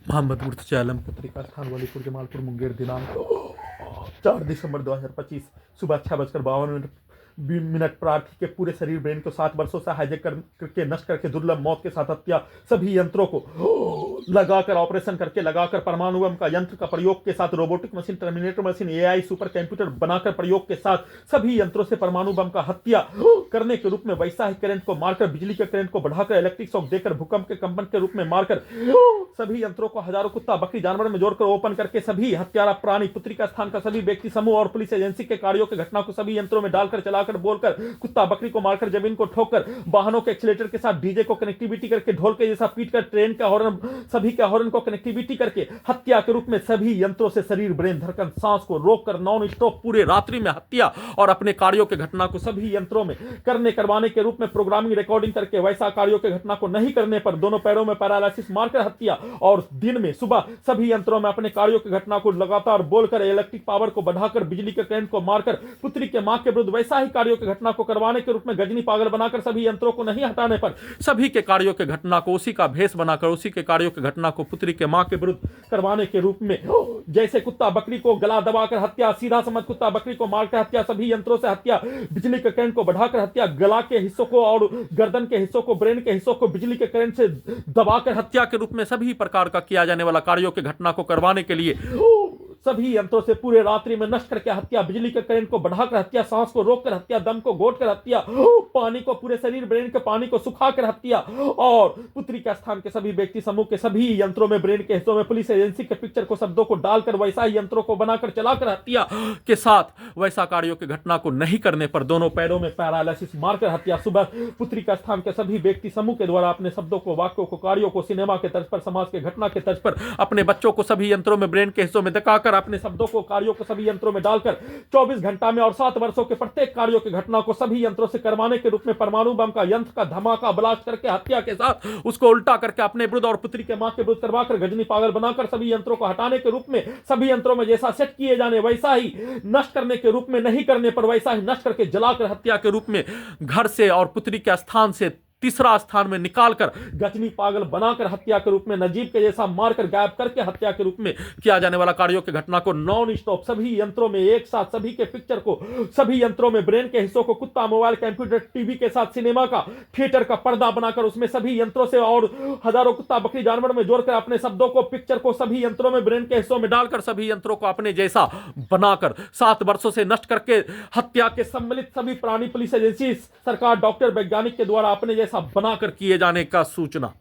मोहम्मद मुर्तजा आलम का तरीका स्थान वालीपुर जमालपुर मुंगेर दिनांक 4 दिसंबर 2025 सुबह 6:52 प्रार्थी के पूरे शरीर ब्रेन को 7 वर्षों से हाईजेक करके नष्ट करके दुर्लभ मौत के साथ हत्या। सभी यंत्रों को लगाकर ऑपरेशन करके लगाकर परमाणु बम का यंत्र का प्रयोग के साथ robotic machine, terminator machine, AI super computer बनाकर प्रयोग के साथ सभी यंत्रों से परमाणु बम का हत्या करने के रूप में वैसा ही करंट को मारकर बिजली के करंट को बढ़ाकर इलेक्ट्रिक शॉक देकर भूकंप के कंपन के रूप में मारकर सभी यंत्रों को हजारों कुत्ता बकरी जानवर में जोड़कर ओपन करके सभी हत्यारा प्राणी पुत्री का स्थान का सभी व्यक्ति समूह और पुलिस एजेंसी के कार्यों की घटना को सभी यंत्रों में डालकर चलाकर बोलकर कुत्ता बकरी को मारकर जमीन को ठोककर वाहनों के एक्सीलेटर के साथ डीजे को कनेक्टिविटी करके ढोल के जैसा पीट कर ट्रेन का हॉर्न सभी के हॉर्न को कनेक्टिविटी करके हत्या के रूप में सभी यंत्रों से शरीर ब्रेन धड़कन सांस को रोककर नॉन स्टॉप पूरे रात्रि में हत्या और अपने कार्यों के घटना को सभी यंत्रों में करवाने के रूप में प्रोग्रामिंग रिकॉर्डिंग करके वैसा कार्यों के घटना को नहीं करने पर दोनों पैरों में पैरालिसिस मारकर हत्या और दिन में सुबह सभी यंत्रों में अपने कार्यों की घटना को लगातार बोलकर इलेक्ट्रिक पावर को बढ़ाकर बिजली के करंट को मारकर पुत्री के मां के विरुद्ध वैसा ही कार्यों की घटना को करवाने के रूप में गजनी पागल बनाकर सभी यंत्रों को नहीं हटाने पर सभी के कार्यों के घटना को उसी का भेष बनाकर उसी के कार्यों की घटना को पुत्री के मां के विरुद्ध करवाने के रूप में जैसे कुत्ता बकरी को गला दबाकर हत्या, सीधा समझ कुत्ता बकरी को मारकर हत्या, सभी यंत्रों से हत्या, बिजली के करंट को बढ़ाकर हत्या, गला के हिस्सों को और गर्दन के हिस्सों को ब्रेन के हिस्सों को बिजली के करंट से दबाकर हत्या के रूप में सभी प्रकार का किया जाने वाला कार्यों की घटना को करवाने के लिए सभी यंत्रों से पूरे रात्रि में नष्ट करके हत्या, बिजली के करंट को बढ़ाकर हत्या, सांस को रोककर हत्या, दम को घोटकर हत्या, पानी को पूरे शरीर ब्रेन के पानी को सुखाकर हत्या और पुत्री के स्थान के सभी व्यक्ति समूह के सभी यंत्रों में ब्रेन के हिस्सों में पुलिस एजेंसी के पिक्चर को शब्दों को डालकर वैसा ही यंत्रों को बनाकर चलाकर हत्या के साथ वैसा कार्यों की घटना को नहीं करने पर दोनों पैरों में पैरालिसिस मारकर हत्या। सुबह पुत्री का स्थान के सभी व्यक्ति समूह के द्वारा अपने शब्दों को, वाक्यों को, कार्यों को सिनेमा के तर्ज पर, समाज के घटना के तर्ज पर अपने बच्चों को सभी यंत्रों में ब्रेन के हिस्सों में दिखाकर अपने शब्दों को, कार्यों को सभी यंत्रों में डालकर 24 घंटा में और 7 वर्षों के प्रत्येक कार्यों की घटना को सभी यंत्रों से करवाने के रूप में परमाणु बम का यंत्र का धमाका ब्लास्ट करके हत्या के साथ उसको उल्टा करके अपने विरुद्ध और पुत्री के मां के विरुद्ध करवाकर गजनी पागल बनाकर सभी यंत्रों को हटाने के रूप में सभी यंत्रों में जैसा सेट किए जाने वैसा ही नष्ट करने के रूप में, नहीं करने पर वैसा ही नष्ट करके जलाकर हत्या के रूप में घर से और पुत्री के स्थान से तीसरा स्थान में निकालकर गजनी पागल बनाकर हत्या के रूप में नजीब के जैसा मारकर गायब करके हत्या के रूप में किया जाने वाला कार्यों की घटना को नॉन स्टॉप सभी यंत्रों में एक साथ सभी के पिक्चर को, सभी यंत्रों में ब्रेन के हिस्सों को, कुत्ता, मोबाइल, कंप्यूटर, टीवी के साथ सिनेमा का थिएटर का पर्दा बनाकर उसमें सभी यंत्रों से और हजारों कुत्ता बकरी जानवर में जोड़कर अपने शब्दों को, पिक्चर को सभी यंत्रों में ब्रेन के हिस्सों में डालकर सभी यंत्रों को अपने जैसा बनाकर 7 वर्षों से नष्ट करके हत्या के सम्मिलित सभी प्राणी पुलिस एजेंसी, सरकार, डॉक्टर, वैज्ञानिक के द्वारा अपने जैसा बनाकर किए जाने का सूचना।